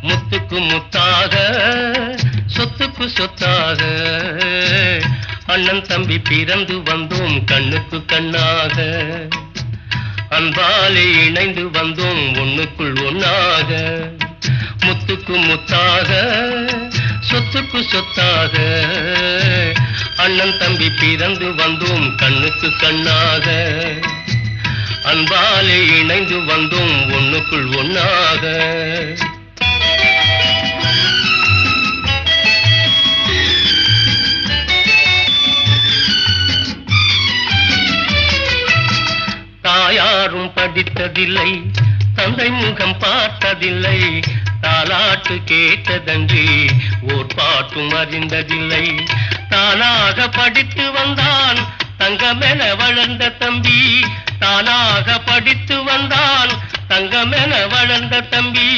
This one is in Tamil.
முத்துக்கு முத்தாக சொத்துக்கு சொத்தாக அண்ணன் தம்பி பிறந்து வந்தோம் கண்ணுக்கு கண்ணாக அன்பாலே இணைந்து வந்தோம் ஒண்ணுக்குள் ஒண்ணாக முத்துக்கு முத்தாக சொத்துக்கு சொத்தாக அண்ணன் தம்பி பிறந்து வந்தோம் கண்ணுக்கு கண்ணாக அன்பாலே இணைந்து வந்தோம் ஒண்ணுக்குள் ஒண்ணாக தாயாரும் படித்ததில்லை தந்தை முகம் பார்த்ததில்லை தாலாட்டு கேட்டதன்றி ஓர் பாட்டும் அறிந்ததில்லை தானாக படித்து வந்தான் தங்கமென வளர்ந்த தம்பி தானாக படித்து வந்தான் தங்கமென வளர்ந்த தம்பி